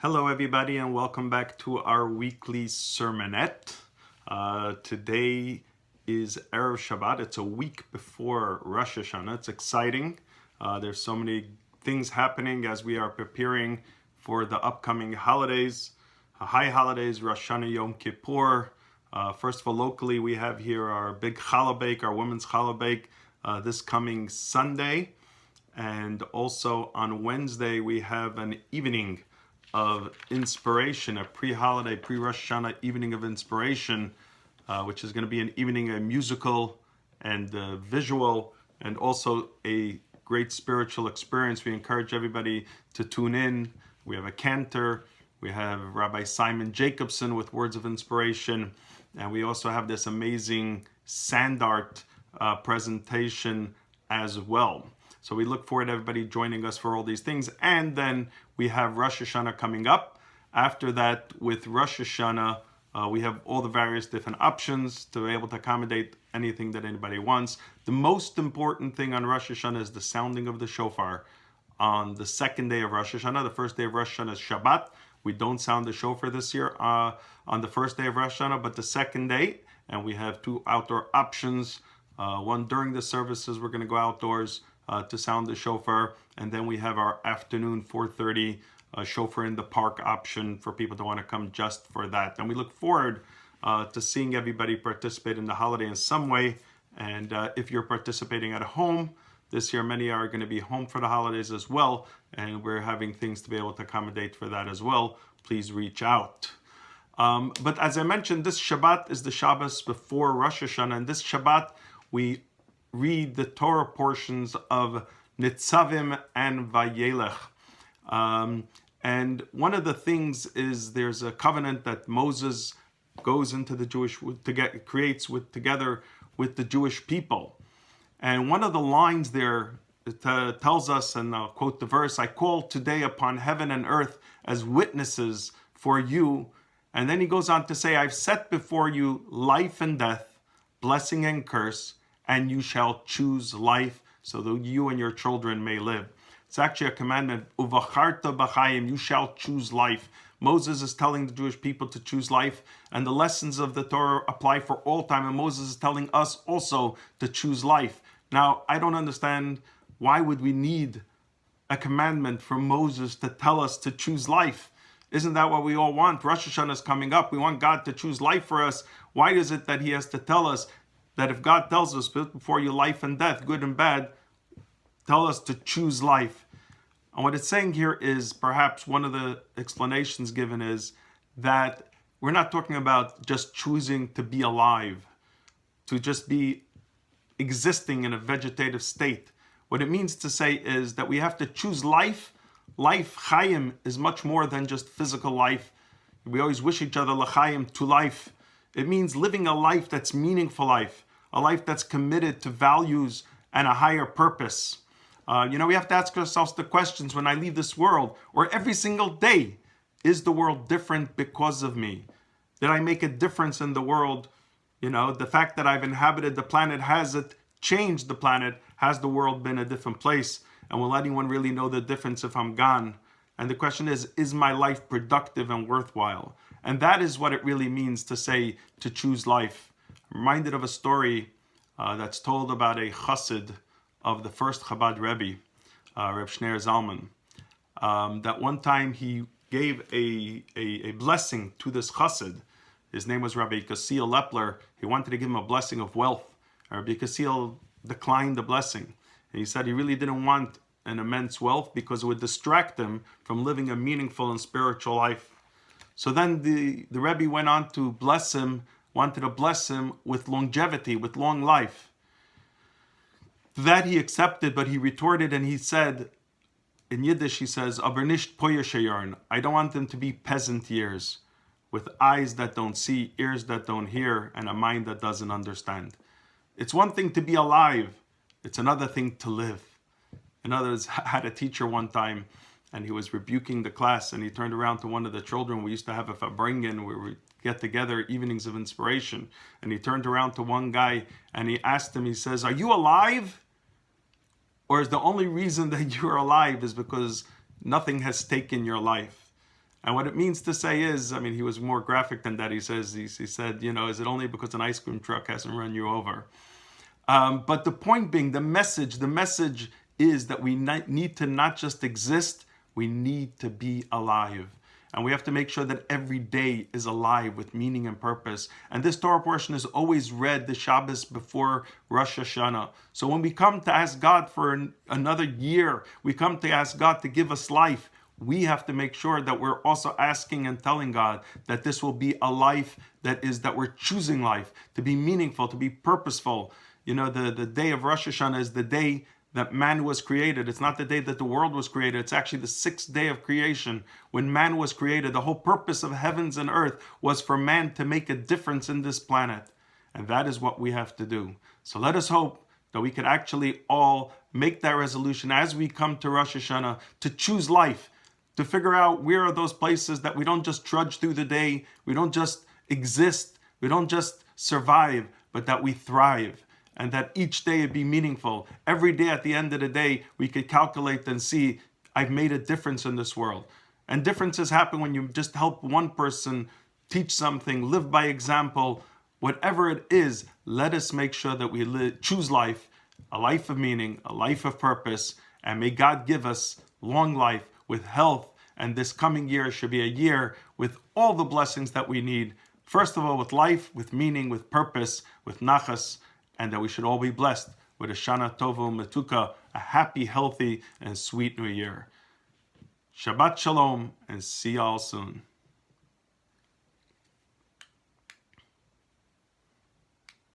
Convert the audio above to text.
Hello everybody and welcome back to our weekly Sermonette. Today is Erev Shabbat. It's a week before Rosh Hashanah. It's exciting. There's so many things happening as we are preparing for the upcoming holidays. High holidays, Rosh Hashanah, Yom Kippur. First of all, locally we have here our big challah bake, our women's challah bake, this coming Sunday. And also on Wednesday we have an evening of inspiration, a pre-holiday, pre-Rosh Hashanah evening of inspiration, which is going to be an evening, a musical and visual, and also a great spiritual experience. We encourage everybody to tune in. We have a cantor, we have Rabbi Simon Jacobson with words of inspiration, and we also have this amazing sand art presentation as well. So we look forward to everybody joining us for all these things. And then we have Rosh Hashanah coming up. After that, with Rosh Hashanah, we have all the various different options to be able to accommodate anything that anybody wants. The most important thing on Rosh Hashanah is the sounding of the shofar. On the second day of Rosh Hashanah, the first day of Rosh Hashanah is Shabbat. We don't sound the shofar this year on the first day of Rosh Hashanah, but the second day, and we have two outdoor options. One during the services, we're going to go outdoors to sound the shofar, and then we have our afternoon 4:30 shofar in the park option for people that want to come just for that. And we look forward to seeing everybody participate in the holiday in some way. And if you're participating at home, this year many are going to be home for the holidays as well, and we're having things to be able to accommodate for that as well. Please reach out. But as I mentioned, this Shabbat is the Shabbos before Rosh Hashanah, and this Shabbat we read the Torah portions of Nitzavim and Vayelech. And one of the things is there's a covenant that Moses goes into the Jewish, creates together with the Jewish people. And one of the lines there tells us, and I'll quote the verse, "I call today upon heaven and earth as witnesses for you." And then he goes on to say, "I've set before you life and death, blessing and curse, and you shall choose life so that you and your children may live." It's actually a commandment, Uvacharta b'chaim, you shall choose life. Moses is telling the Jewish people to choose life, and the lessons of the Torah apply for all time, and Moses is telling us also to choose life. Now, I don't understand, why would we need a commandment from Moses to tell us to choose life? Isn't that what we all want? Rosh Hashanah is coming up. We want God to choose life for us. Why is it that he has to tell us that if God tells us before you life and death, good and bad, tell us to choose life? And what it's saying here is, perhaps one of the explanations given is that we're not talking about just choosing to be alive, to just be existing in a vegetative state. What it means to say is that we have to choose life. Life, chayim, is much more than just physical life. We always wish each other l'chayim, to life. It means living a life that's meaningful life, a life that's committed to values and a higher purpose. We have to ask ourselves the questions when I leave this world, or every single day, is the world different because of me? Did I make a difference in the world? The fact that I've inhabited the planet, has it changed the planet? Has the world been a different place? And will anyone really know the difference if I'm gone? And the question is my life productive and worthwhile? And that is what it really means to say, to choose life. I'm reminded of a story that's told about a chassid of the first Chabad Rebbe, Reb Shneir Zalman, that one time he gave a blessing to this chassid. His name was Rabbi Kasil Lepler. He wanted to give him a blessing of wealth. Rabbi Kasil declined the blessing. And he said he really didn't want an immense wealth because it would distract him from living a meaningful and spiritual life. So then the Rebbe went on to bless him, wanted to bless him with longevity, with long life. That he accepted, but he retorted and he said, in Yiddish he says, "Aber nicht poyeshe, I don't want them to be peasant years, with eyes that don't see, ears that don't hear, and a mind that doesn't understand." It's one thing to be alive, it's another thing to live. In other words, I had a teacher one time, and he was rebuking the class, and he turned around to one of the children. We used to have a fabringen where we get together, evenings of inspiration, and he turned around to one guy, and he asked him, he says, "Are you alive? Or is the only reason that you're alive is because nothing has taken your life?" And what it means to say is, I mean, he was more graphic than that. He said, you know, is it only because an ice cream truck hasn't run you over? But the point being, the message is that we need to not just exist, we need to be alive. And we have to make sure that every day is alive with meaning and purpose. And this Torah portion is always read the Shabbos before Rosh Hashanah. So when we come to ask God for another year, we come to ask God to give us life, we have to make sure that we're also asking and telling God that this will be a life that we're choosing life, to be meaningful, to be purposeful. You know, the day of Rosh Hashanah is the day that man was created. It's not the day that the world was created. It's actually the 6th day of creation. When man was created, the whole purpose of heavens and earth was for man to make a difference in this planet. And that is what we have to do. So let us hope that we can actually all make that resolution as we come to Rosh Hashanah to choose life, to figure out where are those places that we don't just trudge through the day, we don't just exist, we don't just survive, but that we thrive. And that each day it be meaningful. Every day at the end of the day, we could calculate and see, I've made a difference in this world. And differences happen when you just help one person teach something, live by example. Whatever it is, let us make sure that we choose life, a life of meaning, a life of purpose. And may God give us long life with health. And this coming year should be a year with all the blessings that we need. First of all, with life, with meaning, with purpose, with nachas. And that we should all be blessed with a Shana Tova U'Metuka, a happy, healthy, and sweet new year. Shabbat Shalom, and see y'all soon.